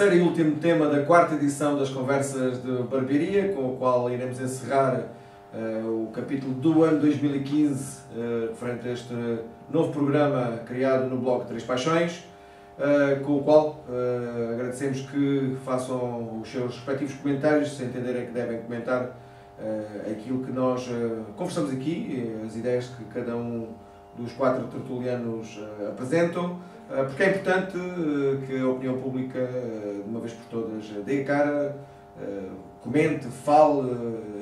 terceiro e último tema da quarta edição das Conversas de Barbearia, com o qual iremos encerrar o capítulo do ano 2015, referente a este novo programa criado no blog Três Paixões, com o qual agradecemos que façam os seus respectivos comentários, se entenderem que devem comentar aquilo que nós conversamos aqui, as ideias que cada um dos quatro tertulianos apresentam, porque é importante que a opinião pública, de uma vez por todas, dê a cara, comente, fale,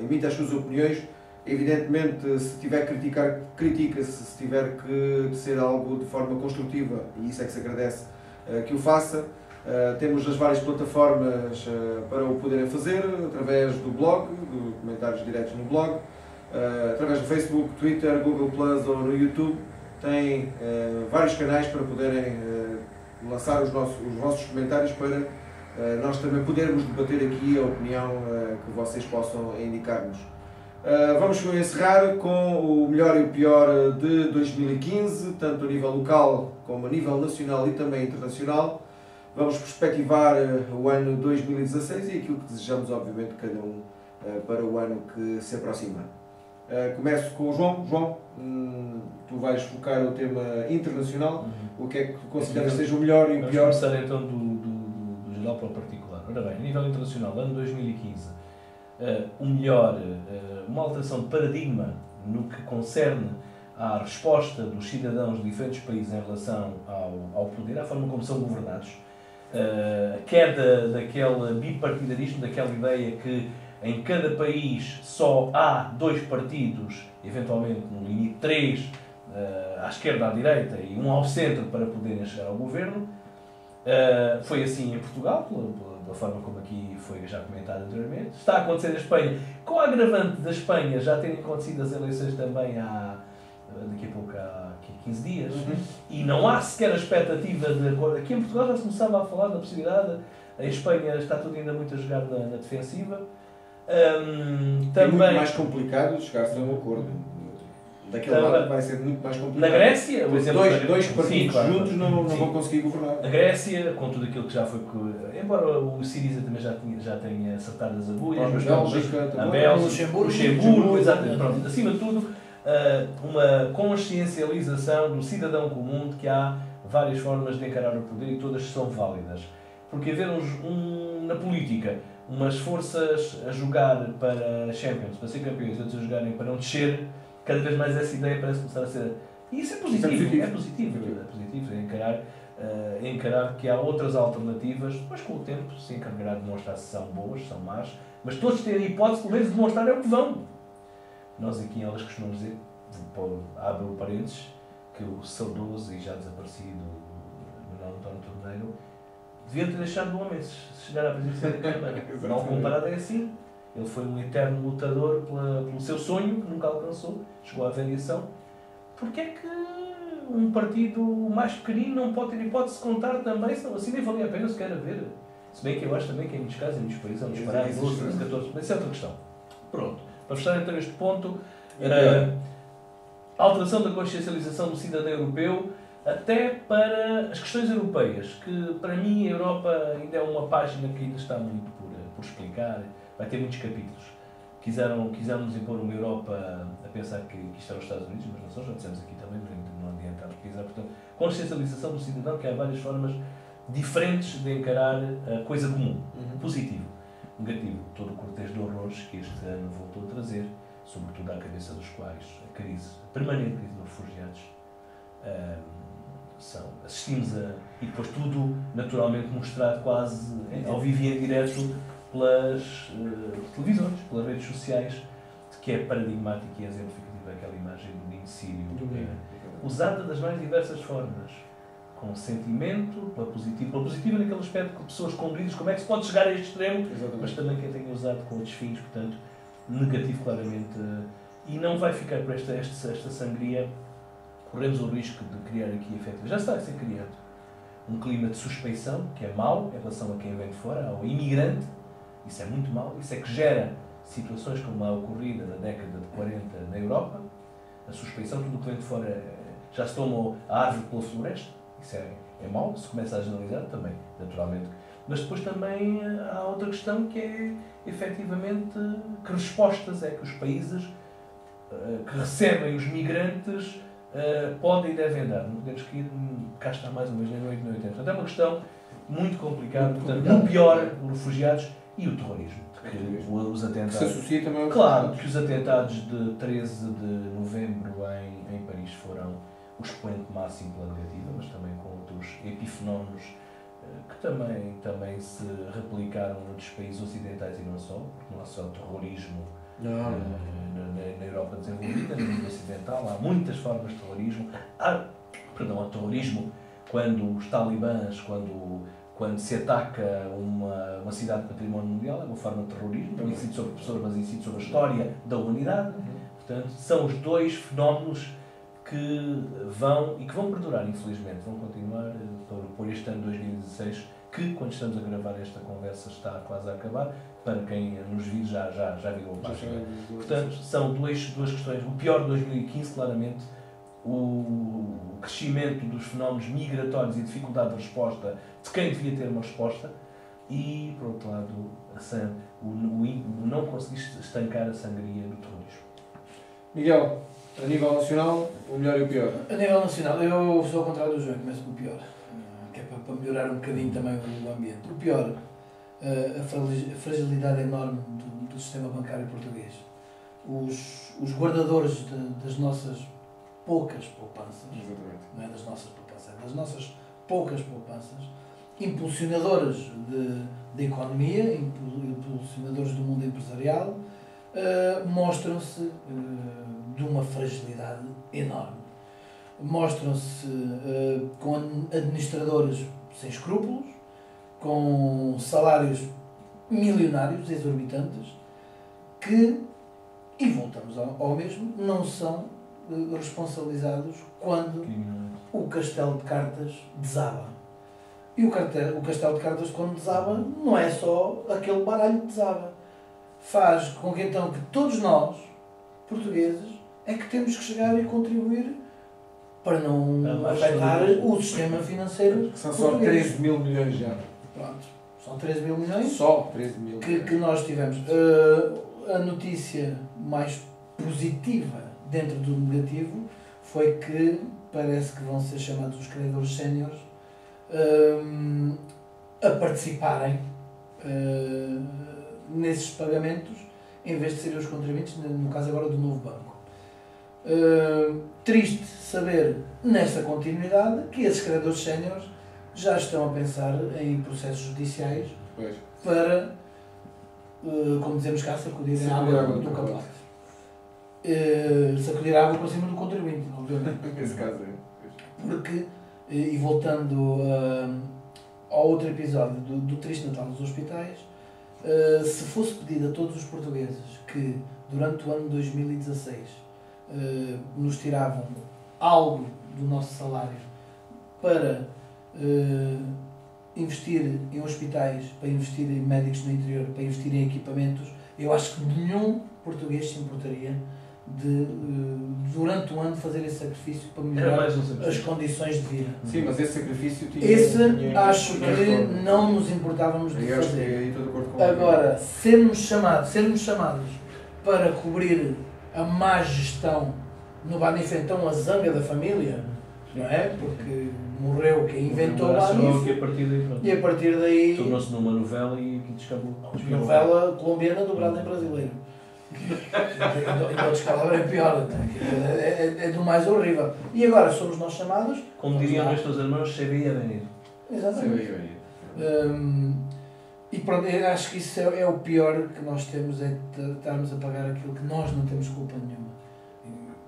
emita as suas opiniões. Evidentemente, se tiver que criticar, critica-se, se tiver que dizer algo de forma construtiva, e isso é que se agradece que o faça. Temos as várias plataformas para o poderem fazer, através do blog, de comentários diretos no blog, através do Facebook, Twitter, Google Plus ou no YouTube. Tem vários canais para poderem lançar os vossos comentários, para nós também podermos debater aqui a opinião que vocês possam indicar-nos. Vamos encerrar com o melhor e o pior de 2015, tanto a nível local como a nível nacional e também internacional. Vamos perspectivar o ano 2016 e aquilo que desejamos, obviamente, cada um para o ano que se aproxima. Começo com o João. João, tu vais focar o tema internacional. O que é que tu consideras seja o melhor e o pior? Vamos começar então do geral para o particular. Ora bem, a nível internacional, ano 2015, o melhor, uma alteração de paradigma no que concerne à resposta dos cidadãos de diferentes países em relação ao poder, à forma como são governados, a queda daquele bipartidarismo, daquela ideia que em cada país só há dois partidos, eventualmente no limite três, à esquerda, à direita e um ao centro para poderem chegar ao governo. Foi assim em Portugal, pela forma como aqui foi já comentado anteriormente. Está a acontecer na Espanha, com a agravante da Espanha já terem acontecido as eleições também daqui a pouco, há 15 dias, e não há sequer a expectativa de acordo. Aqui em Portugal já se começava a falar da possibilidade, em Espanha está tudo ainda muito a jogar na defensiva. Também muito mais complicado chegar-se a um acordo. Daquele lado vai ser muito mais complicado. Na Grécia, o exemplo dois partidos juntos não vão conseguir governar. A Grécia, com tudo aquilo que já foi... Embora o Syriza também já tenha acertado as agulhas, mas a Bélgica, o Luxemburgo, exatamente. Pronto, acima de tudo, uma consciencialização do cidadão comum de que há várias formas de encarar o poder e todas são válidas. Porque haver na política umas forças a jogar para Champions, para ser campeões, e outros a jogarem para não descer, cada vez mais essa ideia parece começar a ser... E isso é positivo, é positivo encarar que há outras alternativas, mas com o tempo se encarregará de demonstrar se são boas, se são más, mas todos têm a hipótese, pelo menos, de demonstrar é o que vão. Nós aqui em elas costumamos dizer, abre o parênteses, que o saudoso e já desaparecido Manuel António Torneiro devia ter deixado o homem chegar à presidência da Câmara. Mal comparado é assim. Ele foi um eterno lutador pelo seu sonho, que nunca alcançou, chegou à variação. Porquê é que um partido mais pequenino não pode ter hipótese de contar também, senão assim nem valia a pena sequer haver? Se bem que eu acho também que em muitos casos, em muitos países, vamos parar em 12, 13, 14, mas isso é outra questão. Pronto. Para fechar então este ponto, a alteração da consciencialização do cidadão europeu até para as questões europeias, que para mim a Europa ainda é uma página que ainda está muito por explicar, vai ter muitos capítulos. Quisemos impor uma Europa a pensar que isto era os Estados Unidos, mas não são, já dissemos aqui também, não adianta pesquisar. Portanto, consciencialização do cidadão, que há várias formas diferentes de encarar a coisa comum. Positivo. Negativo, todo o cortejo de horrores que este ano voltou a trazer, sobretudo à cabeça dos quais a permanente crise dos refugiados, assistimos e depois tudo naturalmente mostrado quase ao vivo e em direto pelas televisões, pelas redes sociais, que é paradigmático e exemplificativo aquela imagem do menino sírio, usada das mais diversas formas, com sentimento, pela positiva naquele aspecto que pessoas conduzidas, como é que se pode chegar a este extremo, mas também quem tenha usado com outros fins, portanto, negativo claramente, e não vai ficar por esta sangria. Corremos o risco de criar aqui efeito, já está a ser criado, um clima de suspeição, que é mau em relação a quem vem de fora, ao imigrante. Isso é muito mau, isso é que gera situações como a ocorrida na década de 40 na Europa, a suspeição, tudo o que vem de fora já se toma a árvore pela floresta, isso é mau, se começa a generalizar também, naturalmente. Mas depois também há outra questão que é, efetivamente, que respostas é que os países que recebem os migrantes podem e devem dar. Não temos que ir, cá está mais uma vez, nem 8 nem 80. Portanto, é uma questão muito complicada. Portanto, no pior, os refugiados e o terrorismo. Que os atentados, que se associa também ao claro, que os atentados de 13 de novembro em Paris foram o expoente máximo pela negativa, mas também com outros epifenómenos que também se replicaram noutros países ocidentais e não só, porque não há só terrorismo na Europa desenvolvida, no mundo ocidental, há muitas formas de terrorismo. Há terrorismo quando os talibãs, quando se ataca uma cidade de património mundial, é uma forma de terrorismo, não incide sobre pessoas, mas incide sobre a história da humanidade. Portanto, são os dois fenómenos que vão perdurar, infelizmente, vão continuar por este ano 2016, que, quando estamos a gravar esta conversa, está quase a acabar. Para quem nos viu, já virou a página. Portanto, são duas questões. O pior de 2015, claramente, o crescimento dos fenómenos migratórios e dificuldade de resposta de quem devia ter uma resposta, e, por outro lado, o não conseguir estancar a sangria do terrorismo. Miguel, a nível nacional, o melhor e o pior? A nível nacional, eu sou ao contrário do João, começo com o pior, que é para melhorar um bocadinho também o ambiente. O pior, a fragilidade enorme do sistema bancário português. Os guardadores das nossas poucas poupanças, não é das nossas poupanças, das nossas poucas poupanças, impulsionadores da economia, impulsionadores do mundo empresarial, mostram-se de uma fragilidade enorme. Mostram-se com administradores sem escrúpulos, com salários milionários, exorbitantes, que, e voltamos ao mesmo, não são responsabilizados quando o castelo de cartas desaba. E o castelo de cartas, quando desaba, não é só aquele baralho que desaba. Faz com que, então, que todos nós, portugueses, é que temos que chegar e contribuir para não afetar o sistema financeiro. São só 13 mil milhões já. Pronto, são 13 mil milhões. Só 13 mil. Que nós tivemos. A notícia mais positiva dentro do negativo foi que parece que vão ser chamados os credores séniores a participarem nesses pagamentos, em vez de serem os contribuintes, no caso agora do novo banco. Triste saber, nesta continuidade, que esses credores séniores já estão a pensar em processos judiciais para, como dizemos cá, sacudir a água do capote. Sacudir a água para cima do contribuinte, obviamente. Nesse caso é. Porque, e voltando ao outro episódio do triste Natal dos hospitais, se fosse pedido a todos os portugueses que, durante o ano 2016, nos tiravam algo do nosso salário para investir em hospitais, para investir em médicos no interior, para investir em equipamentos, eu acho que nenhum português se importaria de, durante o ano, fazer esse sacrifício para melhorar as condições de vida. Sim, mas esse sacrifício acho que não nos importávamos de fazer. Agora, sermos chamados para cobrir a má gestão no Banif, então a zanga da família, não é? Porque morreu quem inventou o Banif, e a partir daí tornou-se numa novela e aqui descambou. Novela colombiana dobrada em brasileiro. Então descalabro é pior, é do mais horrível. E agora somos nós chamados, como diriam nossos irmãos, se veia venir. Exatamente. E pronto, eu acho que isso é o pior que nós temos, é estarmos a pagar aquilo que nós não temos culpa nenhuma.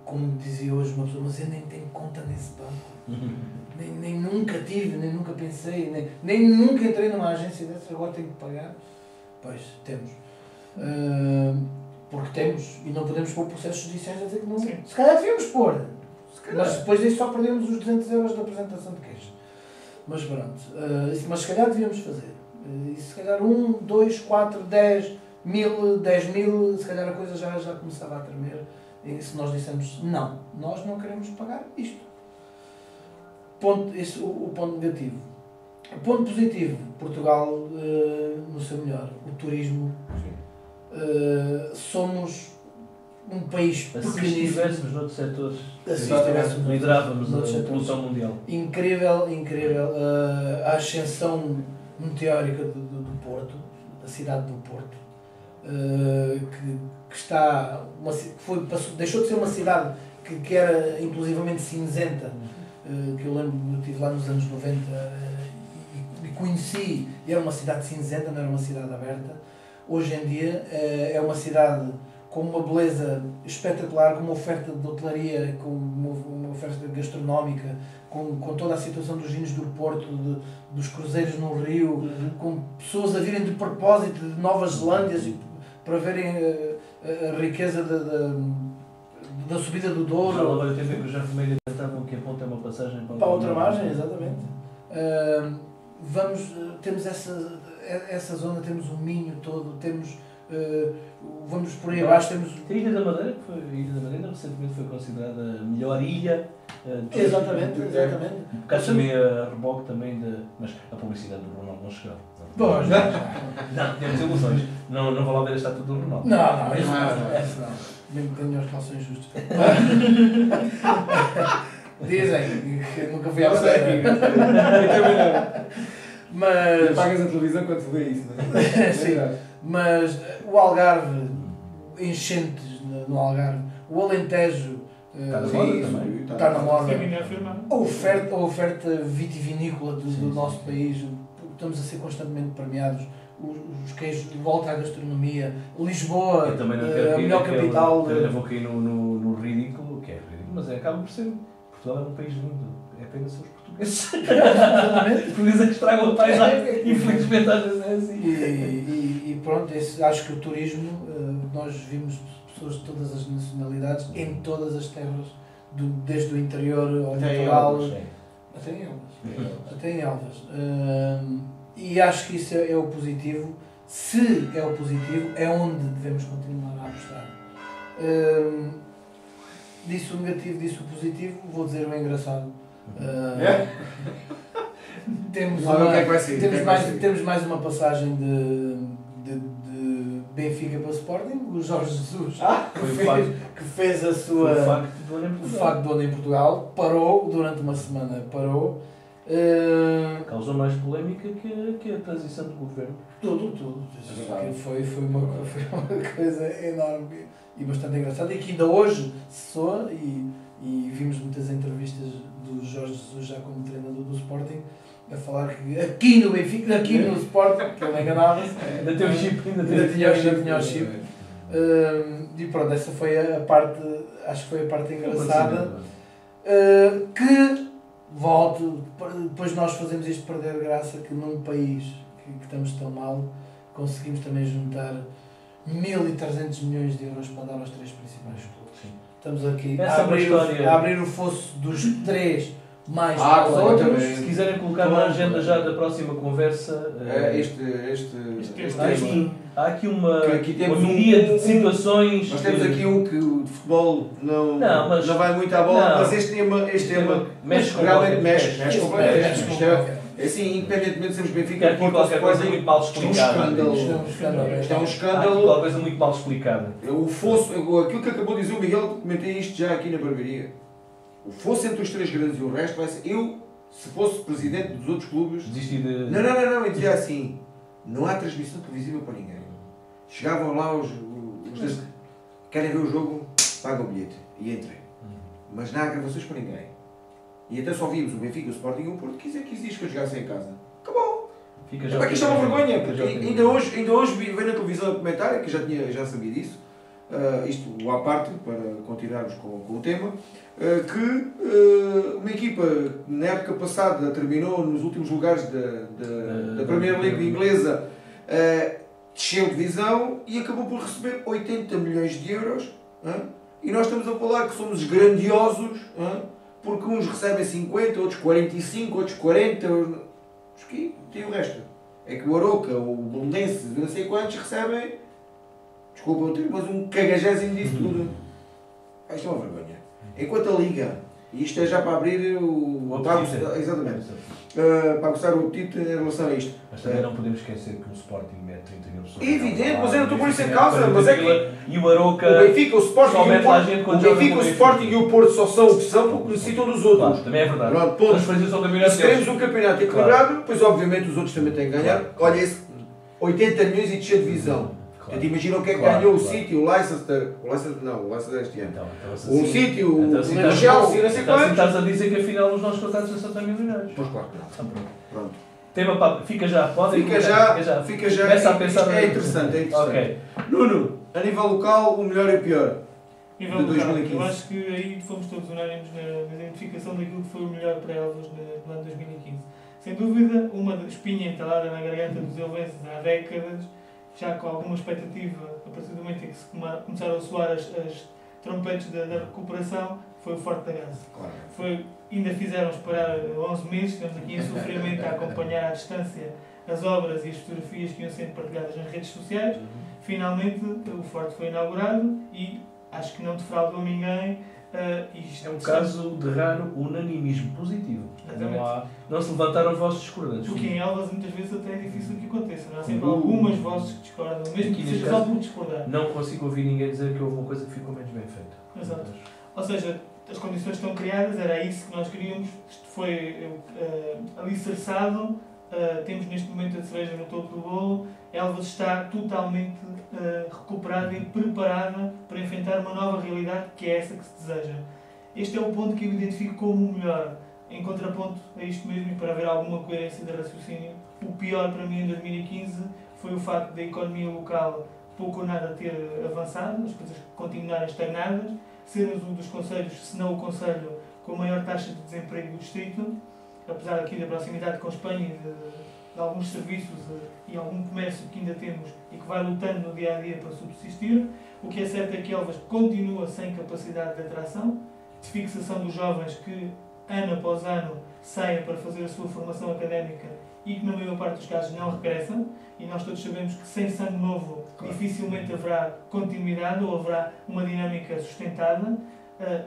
Como dizia hoje uma pessoa, mas eu nem tenho conta nesse banco. Nem nunca tive, nem nunca pensei, nem nunca entrei numa agência dessas, agora tenho que pagar. Pois, temos. Porque temos, e não podemos pôr processos judiciais a dizer que não. Sim. Se calhar devíamos pôr, mas depois disso só perdemos os 200 euros da apresentação de queixa. Mas pronto, mas se calhar devíamos fazer. E se calhar 1, 2, 4, 10 mil, 10 mil, se calhar a coisa já começava a tremer. E se nós dissemos não, nós não queremos pagar isto. O ponto negativo. Ponto positivo, Portugal no seu melhor, o turismo. Somos um país pequenino. Se estivéssemos noutros setores, liderávamos a produção mundial. Incrível, a ascensão meteórica do Porto, da cidade do Porto, que está, deixou de ser uma cidade que era inclusivamente cinzenta, que eu lembro, eu estive lá nos anos 90 e conheci, e era uma cidade cinzenta, não era uma cidade aberta. Hoje em dia é uma cidade com uma beleza espetacular, com uma oferta de hotelaria, com uma oferta gastronómica, com toda a situação dos vinhos do Porto, dos cruzeiros no Rio, com pessoas a virem de propósito de Nova Zelândia para verem a riqueza da subida do Douro. Já agora tem a ver que o João Vermelho tentavam que a ponte é uma passagem para a outra margem, exatamente. Temos essa zona, temos o Minho todo, temos... vamos por aí abaixo, temos... A Ilha da Madeira, recentemente foi considerada a melhor ilha. Exatamente. Um bocado também a reboque também, mas a publicidade do Ronaldo não chegou. Pois, não, temos ilusões. Não vou lá ver a estátua do Ronaldo. Não, isso não. Mesmo que tenham os calções justos. Dizem que nunca fui à Madeira. Mas... Pagas a televisão quando se vê isso, não é? Sim. Mas o Algarve, enchentes no Algarve, o Alentejo está na moda. A oferta vitivinícola do nosso país, estamos a ser constantemente premiados. Os queijos de volta à gastronomia, Lisboa, a melhor capital. Eu vou cair no ridículo, que é ridículo, mas acaba por ser. Portugal é um país lindo, é apenas os portugueses. Os portugueses que estragam a paisagem, infelizmente às vezes é assim. E pronto, acho que o turismo, nós vimos pessoas de todas as nacionalidades, em todas as terras, desde o interior ao litoral, até em Elvas. E acho que isso é o positivo. Se é o positivo, é onde devemos continuar a apostar. Disse o negativo, disse o positivo, vou dizer o engraçado. Temos mais uma passagem de Benfica para Sporting, o Jorge Jesus, que fez a sua... O facto do ano em Portugal, parou durante uma semana, causou mais polémica que a transição do governo. Tudo. Foi uma coisa enorme e bastante engraçada, e que ainda hoje se soa, e vimos muitas entrevistas do Jorge Jesus já como treinador do Sporting a falar que aqui no Benfica, aqui no Sporting, que ele enganava-se, ainda tinha o chip. E pronto, essa foi a parte, acho que foi a parte engraçada, que volto, depois nós fazemos isto perder graça, que num país que estamos tão mal, conseguimos também juntar 1.300 milhões de euros para dar aos 3 principais clubes. Sim. Estamos aqui a abrir o fosso dos 3 mais para os outros. Se quiserem colocar na agenda já da próxima conversa, há aqui uma miríade de situações. Nós temos aqui um que o de futebol não vai muito à bola, mas este tema mexe completamente. É assim, independentemente de sermos Benfica, aqui qualquer coisa muito mal explicada. Isto é um escândalo. Qualquer coisa muito mal explicada. O fosso, aquilo que acabou de dizer o Miguel, comentei isto já aqui na barbearia. O fosso entre os 3 grandes e o resto vai ser. Eu, se fosse presidente dos outros clubes. Desistir de. Não, eu dizia assim: não há transmissão televisiva para ninguém. Chegavam lá os querem ver o jogo, pagam o bilhete e entrem. Mas não há gravações para ninguém. E até só vimos o Benfica, o Sporting e o Porto 15 dias que eu jogasse em casa. Acabou! Aqui está uma vergonha, porque ainda hoje vi na televisão a comentário, que já sabia disso, isto à parte, para continuarmos com o tema, que uma equipa que na época passada terminou nos últimos lugares da Premier League inglesa, desceu de divisão e acabou por receber 80 milhões de euros. E nós estamos a falar que somos grandiosos, porque uns recebem 50, outros 45, outros 40, os que tem o resto. É que o Aroca, o Belenense, não sei quantos recebem, desculpa o termo, mas um cagajésimo disso tudo. Isto é uma vergonha. Enquanto a Liga E isto é já para abrir o apetite. Exatamente. Para gostar o apetite em relação a isto. Mas também não podemos esquecer que o Sporting mete 30 mil pessoas. Evidente, mas eu não estou por isso em causa. Mas é que e o Aroca, o Benfica, o Sporting e o Porto só são o que são porque necessitam dos outros. Claro, também é verdade. Pronto, ponto. Se queremos um campeonato equilibrado, pois obviamente os outros também têm que ganhar. Olha, esse 80 milhões e descer de divisão. Portanto, imagina o que é que ganhou o City, o Leicester. O Leicester este ano. O City, o Chelsea, não sei quantos. Estás a dizer que afinal os nossos contratos já são milionários. Pois claro. Pronto. Tema para. Fica já, pode Fica já. Começa a pensar. É interessante. Ok. Nuno, a nível local, o melhor e o pior. Nível de 2015. Eu acho que aí fomos todos unânimes na identificação daquilo que foi o melhor para Elvas no ano 2015. Sem dúvida, uma espinha entalada na garganta dos elvenses há décadas, já com alguma expectativa, a partir do momento em que se começaram a soar as trompetes da recuperação, foi o Forte da Graça. Claro. Ainda fizeram esperar 11 meses, estamos aqui em sofrimento a acompanhar à distância as obras e as fotografias que iam sendo partilhadas nas redes sociais. Finalmente, o Forte foi inaugurado e acho que não defraudou ninguém. É um caso de raro unanimismo positivo. Não se levantaram vozes discordantes. Porque em Elvas muitas vezes até é difícil que aconteça. Não há sempre algumas vozes que discordam, mesmo que seja só por discordar. Não consigo ouvir ninguém dizer que houve uma coisa que ficou menos bem feita. Exato. Ou seja, as condições estão criadas, era isso que nós queríamos. Isto foi alicerçado. Temos neste momento a cereja no topo do bolo. Elvas está totalmente recuperada e preparada para enfrentar uma nova realidade que é essa que se deseja. Este é o ponto que eu identifico como o melhor. Em contraponto a isto mesmo, e para haver alguma coerência de raciocínio, o pior para mim em 2015 foi o facto da economia local pouco ou nada ter avançado, as coisas continuarem estagnadas, sermos um dos concelhos, se não o concelho, com a maior taxa de desemprego do distrito, apesar aqui da proximidade com a Espanha e de alguns serviços e algum comércio que ainda temos e que vai lutando no dia a dia para subsistir. O que é certo é que Elvas continua sem capacidade de atração, de fixação dos jovens que, ano após ano, saem para fazer a sua formação académica e que, na maior parte dos casos, não regressam. E nós todos sabemos que, sem sangue novo, dificilmente haverá continuidade ou haverá uma dinâmica sustentada.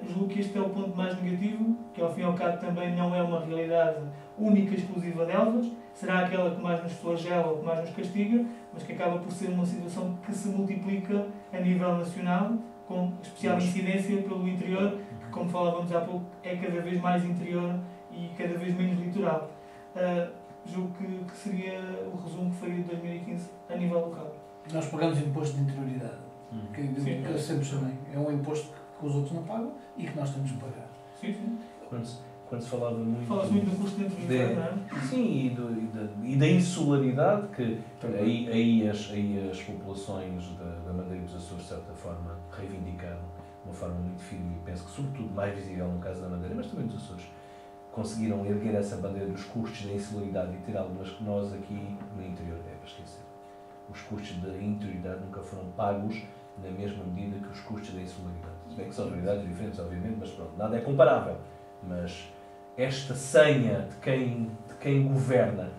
Julgo que este é o ponto mais negativo, que ao fim e ao cabo também não é uma realidade única e exclusiva de Elvas, será aquela que mais nos flagela ou que mais nos castiga, mas que acaba por ser uma situação que se multiplica a nível nacional, com especial incidência pelo interior, que, como falávamos há pouco, é cada vez mais interior e cada vez menos litoral. Julgo que seria o resumo que faria de 2015 a nível local. Nós pagamos imposto de interioridade, que eu sempre chamei. É um imposto que os outros não pagam e que nós temos que pagar. Sim. Quando se falava muito... Fala-se muito do custo de interioridade, não é? Sim, e da insularidade, que aí as populações da Madeira e dos Açores, de certa forma, reivindicaram de uma forma muito firme, e penso que sobretudo mais visível no caso da Madeira, mas também dos Açores, conseguiram erguer essa bandeira dos custos da insularidade e ter algumas que nós aqui no interior é para esquecer. Os custos da interioridade nunca foram pagos na mesma medida que os custos da insularidade. Se bem que são realidades diferentes, obviamente, mas pronto, nada é comparável. Mas esta senha de quem governa,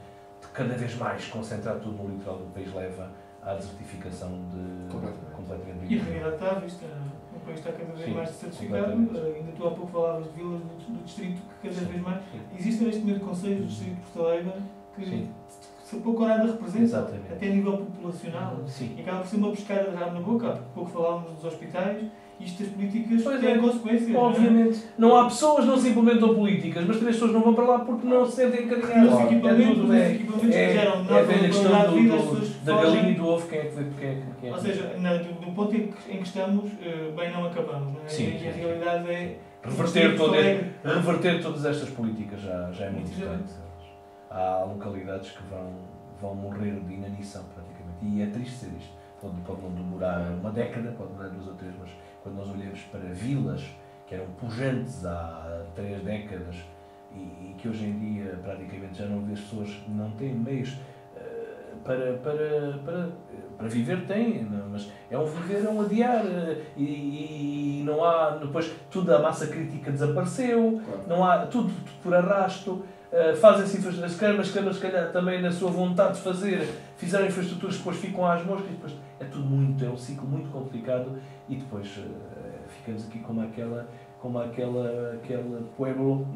de cada vez mais concentrar tudo no litoral do país, leva à desertificação completamente. E a realidade está à vista. O país está cada vez mais desertificado. Ainda tu há pouco falavas de vilas do distrito que cada vez mais... Existem neste momento concelhos do distrito de Porto Alegre que se pouco ou nada representam, até a nível populacional. E acaba por ser uma pescada de rabo na boca. Há pouco falávamos dos hospitais. Isto das políticas têm consequências. Obviamente. Não há pessoas, não se implementam políticas, mas também as pessoas não vão para lá porque não se sentem encaminhadas. Os equipamentos que geram a velha questão da galinha e do ovo, quem é que Ou seja, do ponto em que estamos, bem não acabamos. Não é? E a realidade é... Reverter todas estas políticas já é muito importante. Há localidades que vão morrer de inanição, praticamente. E é triste ser isto. Pode não demorar uma década, pode demorar 2 ou 3, mas quando nós olhamos para vilas que eram pujantes há 3 décadas e que hoje em dia praticamente já não vê as pessoas, não têm meios para viver, têm, mas é um adiar e não há, depois toda a massa crítica desapareceu, não há, tudo por arrasto. Fazem-se infraestruturas, mas se calhar também na sua vontade de fazer, fizeram infraestruturas que depois ficam às moscas, e depois é tudo é um ciclo muito complicado e depois ficamos aqui como aquele pueblo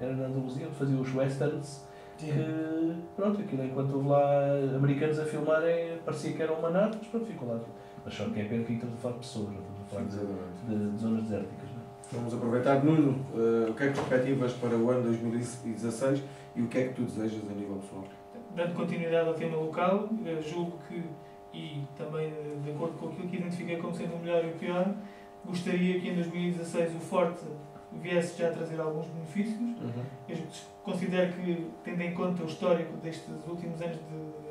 era na Andaluzia, onde fazia os westerns, que pronto, aquilo enquanto houve lá americanos a filmarem, parecia que era uma nave, mas pronto, ficou lá. Mas só que é pena que estamos a falar de pessoas, não estamos a falar de zonas desérticas. Não? Vamos aproveitar. Nuno, o que é que perspectivas para o ano 2016 e o que é que tu desejas a nível pessoal? Dando continuidade ao tema local, julgo que, e também de acordo com aquilo que identifiquei como sendo o melhor e o pior, gostaria que em 2016 o Forte viesse já a trazer alguns benefícios. Eu considero que, tendo em conta o histórico destes últimos anos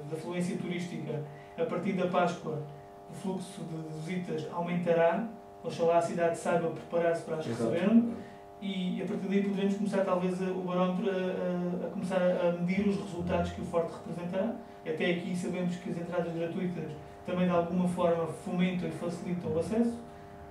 de afluência turística, a partir da Páscoa o fluxo de visitas aumentará, oxalá a cidade saiba preparar-se para as receberem, e a partir daí poderemos começar talvez o barómetro a começar a medir os resultados que o Forte representará. Até aqui sabemos que as entradas gratuitas também de alguma forma fomentam e facilitam o acesso.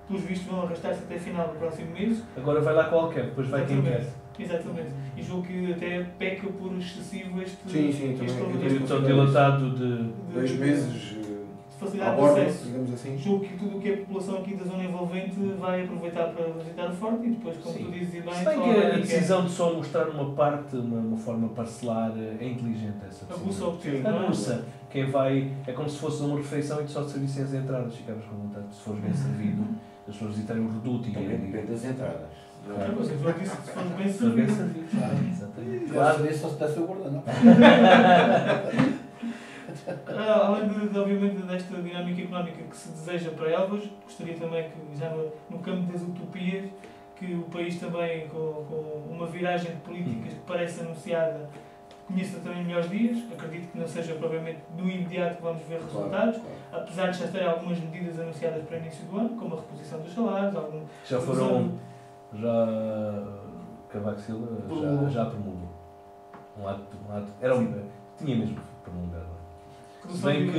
Pelos vistos vão arrastar-se até final do próximo mês. Agora vai lá qualquer, depois vai quem quer. Exatamente. E julgo que até peca por excessivo este... Sim, também. Estou dilatado de 2 meses facilidade de acesso. Digamos assim. Julgo que tudo o que a população aqui da zona envolvente vai aproveitar para visitar o Forte e depois, como tu dizes, e bem... Se bem que a decisão de só mostrar uma parte, uma forma parcelar, é inteligente essa decisão. Aguça. Quem vai... É como se fosse uma refeição e tu só te servissem as entradas. Ficavas com vontade, se fores bem servido, as pessoas visitarem o reduto e... Também depende das entradas. Claro, você já disse que se for bem servido. Claro, só se dá seu guardanapo. Além de, obviamente, desta dinâmica económica que se deseja para Elvas, gostaria também que, já no campo das utopias, que o país também, com uma viragem de políticas que parece anunciada, conheça também melhores dias. Acredito que não seja provavelmente no imediato que vamos ver resultados, apesar de já terem algumas medidas anunciadas para o início do ano, como a reposição dos salários, já foram... Cavaco Silva já promulgou. Um ato tinha mesmo promulgado. Se bem que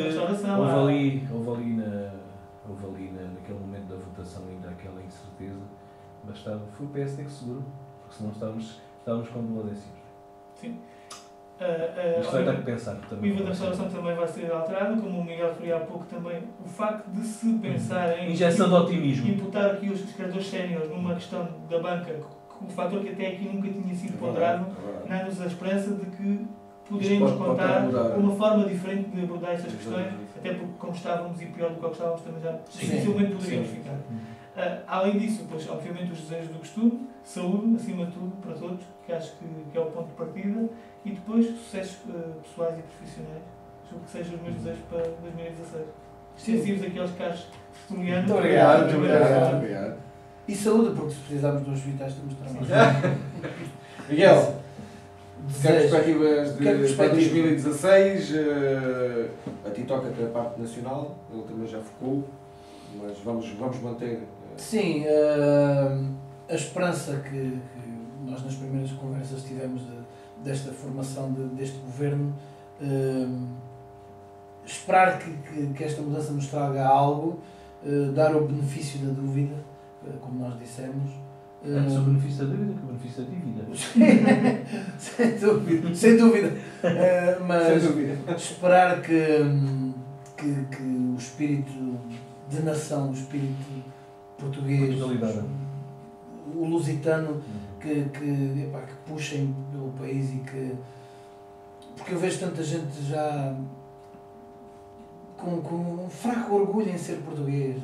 houve ali naquele momento da votação ainda aquela incerteza, bastava, foi o PSD que segurou, porque senão estávamos com duodécimos. Sim. Isto vai dar que pensar. O IVA da restauração também vai ser alterado, como o Miguel referiu há pouco também, o facto de se pensar em injeção de otimismo, imputar aqui os credores séniores numa questão da banca, um fator que até aqui nunca tinha sido ponderado, dá-nos a esperança de que poderemos contar com uma forma diferente de abordar estas questões, até porque como estávamos e pior do que estávamos também já dificilmente poderíamos ficar. Além disso, pois, obviamente os desejos do costume, saúde, acima de tudo, para todos, que acho que é o ponto de partida, e depois sucessos pessoais e profissionais. Julgo que sejam os meus desejos para 2016. Extensivos aqueles casos tertulianos. Muito obrigado. E saúde, porque se precisarmos de hospitais temos de trabalhar. Miguel, que perspectivas para 2016? A ti toca-te a parte nacional, ele também já focou, mas vamos manter. Sim, a esperança que nós nas primeiras conversas tivemos desta formação deste governo, esperar que esta mudança nos traga algo, dar o benefício da dúvida, como nós dissemos. Antes o benefício da dúvida que o benefício da dívida. Sem dúvida. Mas esperar que o espírito de nação, o espírito português, o lusitano, que puxem pelo país e que... Porque eu vejo tanta gente já com um fraco orgulho em ser português.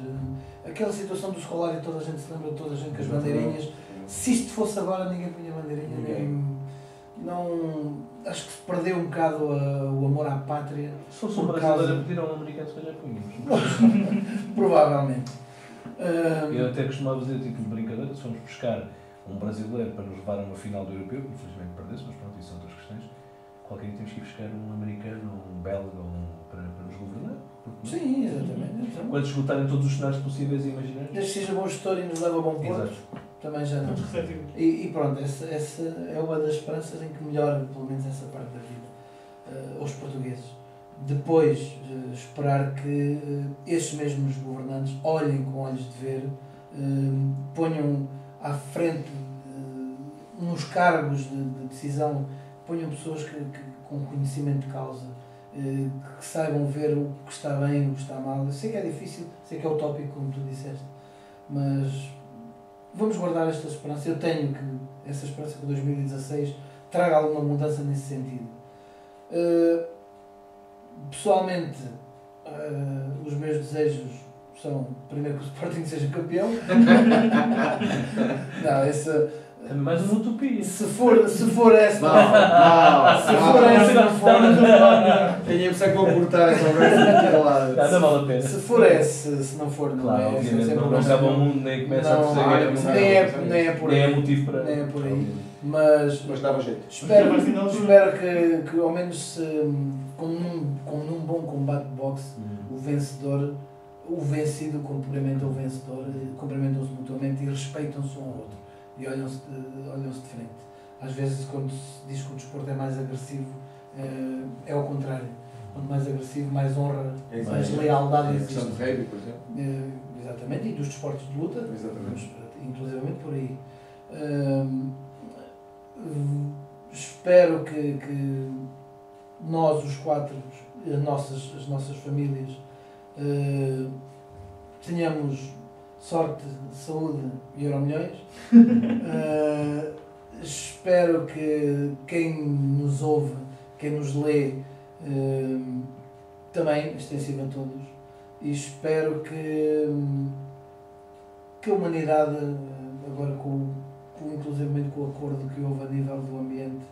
Aquela situação do escolar e toda a gente se lembra de toda a gente com as bandeirinhas. Se isto fosse agora, ninguém punha bandeirinha. Não, acho que se perdeu um bocado o amor à pátria. Se fosse um brasileiro a pedir a um americano, se calhar punhamos. Provavelmente. Eu até costumava dizer, tipo de brincadeira, se formos buscar um brasileiro para nos levar a uma final do europeu, infelizmente perdeu-se, mas pronto, isso são outras questões. Qualquer dia temos que ir buscar um americano, um belga, para nos governar. Sim, exatamente. Quando esgotarem todos os cenários possíveis e imaginários. Desde que seja bom gestor e nos leva a bom porto. Exato. Também já não. E pronto, essa é uma das esperanças em que melhora, pelo menos, essa parte da vida aos portugueses. Depois, esperar que estes mesmos governantes olhem com olhos de ver, ponham à frente, nos cargos de decisão, ponham pessoas com conhecimento de causa, que saibam ver o que está bem, o que está mal. Eu sei que é difícil, sei que é utópico, como tu disseste, mas vamos guardar esta esperança. Eu tenho essa esperança que 2016 traga alguma mudança nesse sentido. Pessoalmente, os meus desejos são, primeiro, que o Sporting seja campeão. Não, essa... É mais uma utopia. Se for essa... Se for essa, não for... Tenho a impressão que vou cortar essa conversa lá. Não vale a pena. Se for essa, se não for, não claro, é. Obviamente, não acaba o mundo, nem começa a terceira guerra. Nem é por aí. Nem é motivo para... Nem é por aí. Mas dava jeito. Espero que ao menos, como num bom combate de boxe, o vencido cumprimenta o vencedor, cumprimentam-se mutuamente e respeitam-se um ao outro. E olham-se de frente. Às vezes, quando se diz que o desporto é mais agressivo, é ao contrário. Quanto mais agressivo, mais honra, mais lealdade existe. De rugby, por exemplo. Exatamente, e dos desportos de luta, inclusivamente por aí. Espero que nós, os quatro, as nossas famílias, tenhamos sorte, saúde e euromilhões. Espero que quem nos ouve, quem nos lê, também, extensivo a todos, e espero que a humanidade, agora inclusivamente com o acordo que houve a nível do ambiente,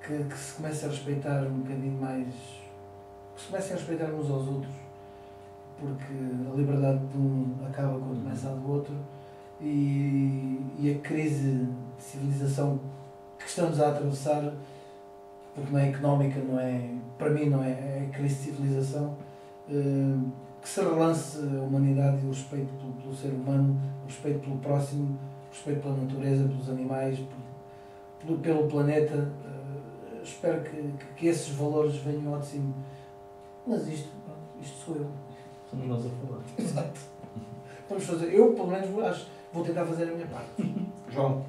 que se comece a respeitar um bocadinho mais, que se comece a respeitar uns aos outros, porque a liberdade de um acaba quando começa a do outro, e a crise de civilização que estamos a atravessar, porque não é económica, não é, para mim não é crise de civilização, que se relance a humanidade e o respeito pelo ser humano, o respeito pelo próximo, o respeito pela natureza, pelos animais, pelo planeta. Espero que esses valores venham ao de cima. Mas isto sou eu. Somos nós a falar. Exato. Vamos fazer. Eu, pelo menos, vou tentar fazer a minha parte. João.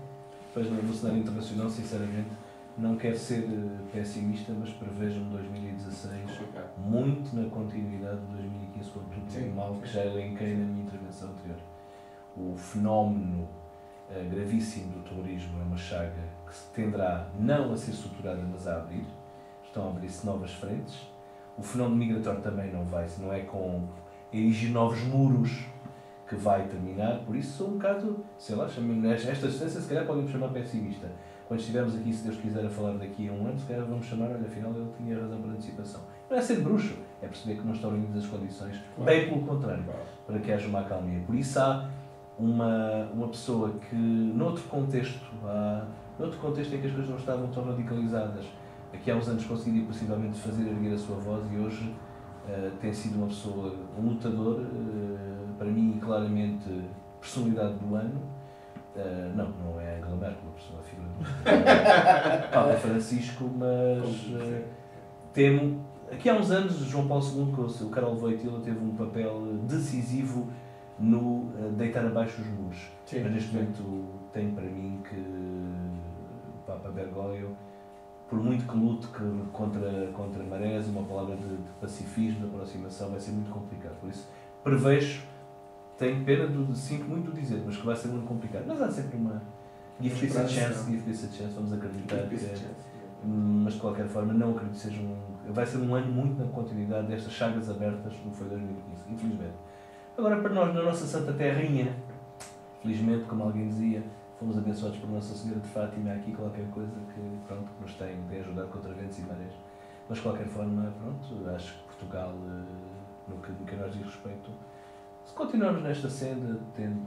Pois no cenário internacional, sinceramente, não quero ser pessimista, mas prevejo-me 2016 muito na continuidade de 2015, com tudo o mal que já elenquei na minha intervenção anterior. O fenómeno gravíssimo do terrorismo é uma chaga que se tenderá não a ser suturada, mas a abrir. Estão a abrir-se novas frentes. O fenómeno migratório também não é com erigir novos muros que vai terminar. Por isso sou um bocado, sei lá, esta distância se calhar podemos chamar pessimista. Quando estivermos aqui, se Deus quiser, a falar daqui a um ano, se calhar vamos chamar, olha, afinal ele tinha razão por antecipação. Não é ser bruxo, é perceber que não estão reunidas as condições, bem pelo contrário, para que haja uma acalmia. Por isso há uma pessoa que, noutro contexto em que as coisas não estavam tão radicalizadas, aqui há uns anos conseguiria possivelmente fazer erguer a sua voz, e hoje tem sido uma pessoa, um lutador, para mim, claramente, personalidade do ano. Não é Angela Merkel, a pessoa, a figura do Papa Francisco, mas temo. Aqui há uns anos, João Paulo II, com o Karol Wojtyła, teve um papel decisivo no deitar abaixo os muros. Sim, mas neste momento tenho para mim que o Papa Bergoglio, por muito que lute contra marés, uma palavra de pacifismo, de aproximação, vai ser muito complicado. Por isso, prevejo, tenho pena, sinto muito de dizer, mas que vai ser muito complicado. Mas há sempre uma give this a chance, vamos acreditar mas de qualquer forma não acredito que seja vai ser um ano muito na continuidade destas chagas abertas como foi 2015, infelizmente. Agora, para nós, na nossa Santa Terrinha, felizmente, como alguém dizia, fomos abençoados por Nossa Senhora de Fátima, há aqui qualquer coisa que nos tem ajudado contra ventos e marés. Mas de qualquer forma, acho que Portugal, no que a nós diz respeito, se continuarmos nesta senda,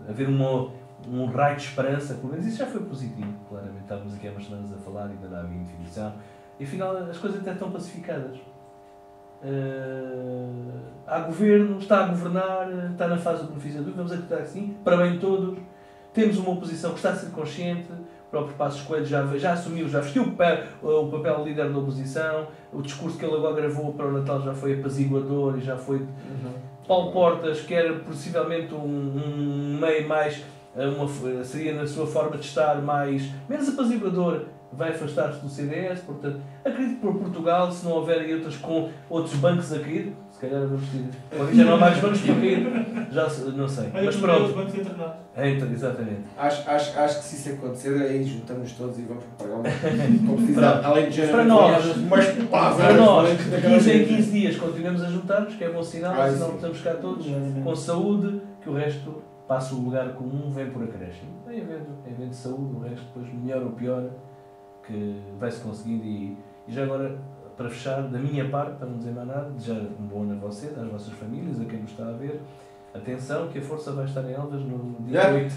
haver um raio de esperança, pelo menos isso já foi positivo, claramente. Estávamos aqui há umas semanas a falar, ainda não havia indefinição, e afinal as coisas até estão pacificadas. Há governo, está a governar, está na fase do benefício da dúvida, vamos acreditar que sim, para bem de todos. Temos uma oposição que está a ser consciente, o próprio Passos Coelho já assumiu, já vestiu o papel de líder da oposição, o discurso que ele agora gravou para o Natal já foi apaziguador e já foi... Paulo Portas, que era possivelmente um meio mais, seria na sua forma de estar menos apaziguador, vai afastar-se do CDS. Portanto, acredito que por Portugal, se não houver outros bancos a cair, Se calhar vamos ter. Quando já não há mais bancos para cair, já não sei. Olha, mas pronto. os bancos entre nós. Então, exatamente. Acho que se isso acontecer, aí juntamos todos e vamos pagar uma. Além de para nós, mas para nós, de 15 em 15 dias continuamos a juntar-nos, que é bom sinal, senão estamos cá todos com saúde, que o resto passa o lugar comum, vem por acréscimo. Em vez de saúde, o resto depois melhor ou pior, que vai-se conseguindo. E já agora, para fechar, da minha parte, para não dizer mais nada, desejar um bom ano a vocês, às vossas famílias, a quem nos está a ver. Atenção, que a força vai estar em Elvas no dia 8.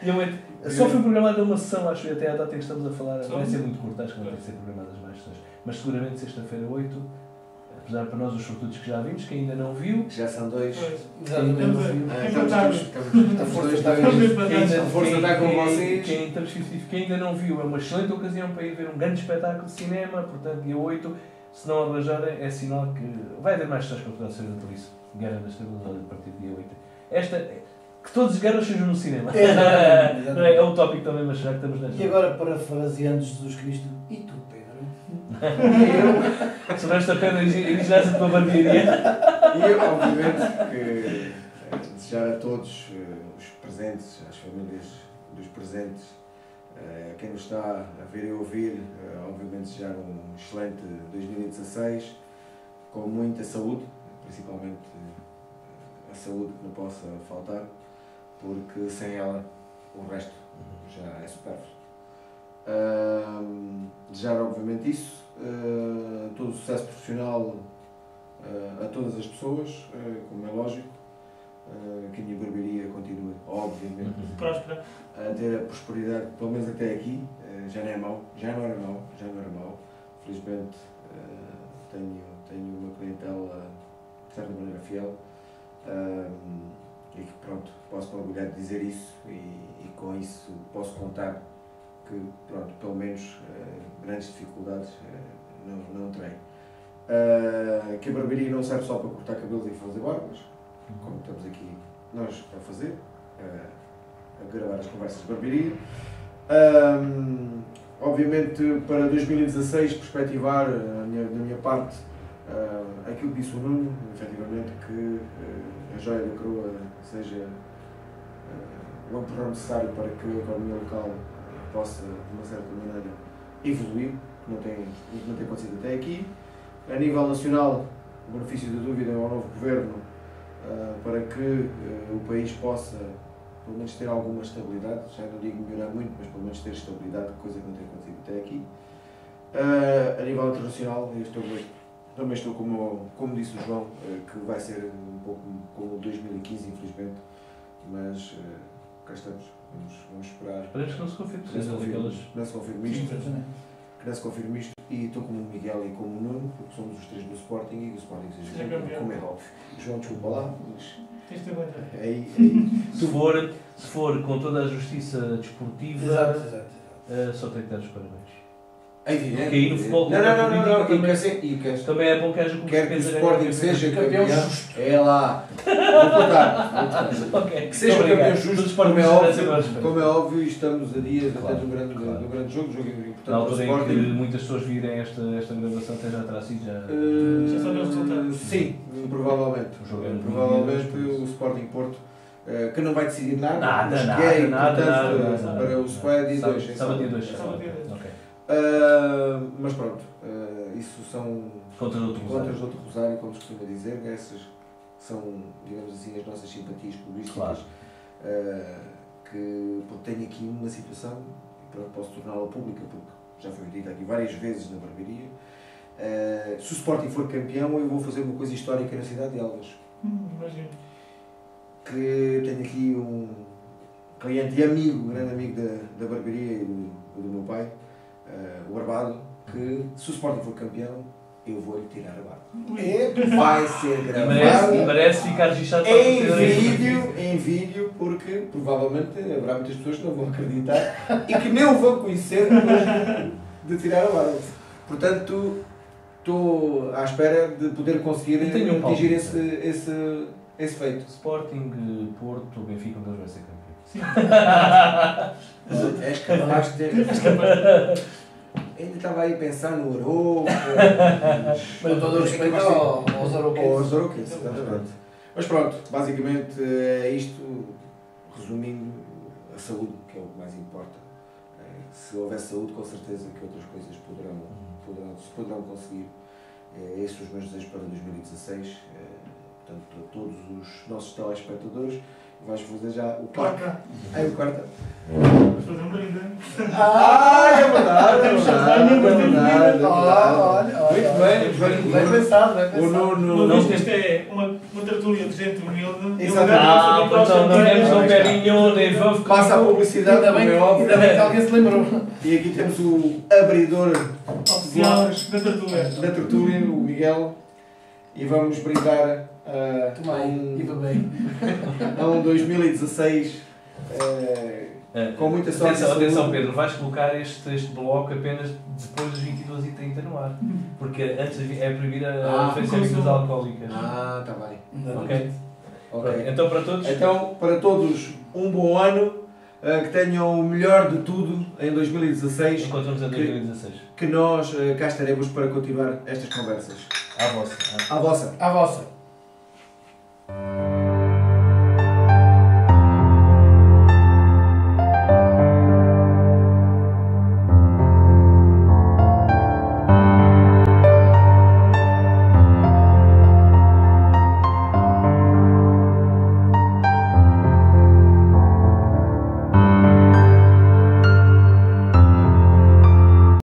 Dia 8. Só foi programada uma sessão, acho que até a data em que estamos a falar. Vai ser muito curta, acho que não tem que ser programadas mais sessões. Mas seguramente sexta-feira 8, apesar para nós os sortudos que já vimos, que ainda não viu. Já são 2. Exatamente. A força está com vocês. Quem ainda não viu, é uma excelente ocasião para ir ver um grande espetáculo de cinema. Portanto, dia 8, se não arranjarem, é sinal que vai haver mais sessões culturais por isso. Guerra das Estrelas a partir do dia 8. Que todas as guerras sejam no cinema. Exatamente. Não é um tópico também, mas já que estamos nesta. E agora, parafraseando Jesus Cristo, e tu, Pedro? Sobre esta pedra envigiasse a tua barbearia. E eu, obviamente, que desejar a todos os presentes, às famílias dos presentes, a quem nos está a ver e ouvir, obviamente desejar um excelente 2016, com muita saúde, principalmente a saúde que não possa faltar, porque sem ela o resto já é supérfluo. Desejar obviamente isso, todo o sucesso profissional a todas as pessoas, como é lógico, que a minha barbearia continue, obviamente, a ter a prosperidade, pelo menos até aqui. Já não é mau, já não era mau. Felizmente tenho uma clientela de certa maneira fiel, e que pronto, posso me orgulhar de dizer isso, e com isso posso contar que pronto, pelo menos grandes dificuldades não terei. Que a barbearia não serve só para cortar cabelos e fazer barbas, como estamos aqui nós a fazer, a gravar as conversas de barbearia. Obviamente para 2016 perspectivar da minha parte aquilo que disse o Nuno, efetivamente, que a joia da coroa seja o empurrão necessário para que a economia local possa, de uma certa maneira, evoluir, que não tem acontecido até aqui. A nível nacional, o benefício da dúvida ao novo governo, para que o país possa, pelo menos, ter alguma estabilidade. Já não digo melhorar muito, mas pelo menos ter estabilidade, coisa que não tem acontecido até aqui. A nível internacional, também estou como disse o João, que vai ser um pouco como 2015, infelizmente, mas cá estamos, vamos esperar. Parece que não se confirme, que não se confirme isto, e estou como o Miguel e como o Nuno, porque somos os três do Sporting, e o Sporting seja campeão, como é óbvio. João, desculpa lá, mas se for com toda a justiça desportiva, só tenho que dar os parabéns. É evidente. Porque aí no futebol também é bom que haja quer que o Sporting seja campeão justo. É lá. Vou contar. Okay. Que seja campeão justo, como é óbvio, e estamos a dias até do grande jogo importante. Na altura em que muitas pessoas virem esta gravação, até já terá sido já sabem os resultados. Sim, provavelmente. Provavelmente o Sporting Porto, que não vai decidir nada, que é importante para o Squad e sábado dia 2. Mas pronto, isso são contras do outro rosário, como se costuma dizer. Essas são, digamos assim, as nossas simpatias políticas. Porque tenho aqui uma situação, e pronto, posso torná-la pública, porque já foi dita aqui várias vezes na barbearia. Se o Sporting for campeão, eu vou fazer uma coisa histórica na cidade de Elvas. Imagino. Que tenho aqui um cliente e amigo, grande amigo da barbearia e do meu pai, o Barbado, que se o Sporting for campeão, eu vou-lhe tirar a barba. Vai ser gravado. E merece ficar registado em vídeo, porque provavelmente haverá muitas pessoas que não vão acreditar e que não vão conhecer de tirar a barba. Portanto, estou à espera de poder conseguir atingir esse feito. Sporting, Porto, Benfica, onde vai ser campeão. És capaz de ter. ainda estava aí a pensar no Aroca. Mas todo o respeito aos Aroquenses, exatamente. Mas pronto, basicamente é isto, resumindo, a saúde, que é o que mais importa. Se houver saúde, com certeza que outras coisas se poderão conseguir. Esses são os meus desejos para 2016. Portanto, para todos os nossos telespectadores, vais fazer já o quarto. O quarto. Vamos fazer um brinde. É verdade, é verdade. Olha, bem pensado. Isto é uma tertúlia de gente humilde. Então não temos um Perignon, nem vamos. Passa a publicidade, ainda bem que alguém se lembrou. E aqui temos o abridor oficial da tertúlia, o Miguel. E vamos brindar a um 2016 com muita sorte. Atenção Pedro, vais colocar este bloco apenas depois das 22h30 no ar, porque antes é proibida a referência a bebidas alcoólicas. Está bem. Ok. Então para todos um bom ano, que tenham o melhor de tudo em 2016. Encontramos em 2016. Que nós cá estaremos para continuar estas conversas. À vossa. À vossa. À vossa.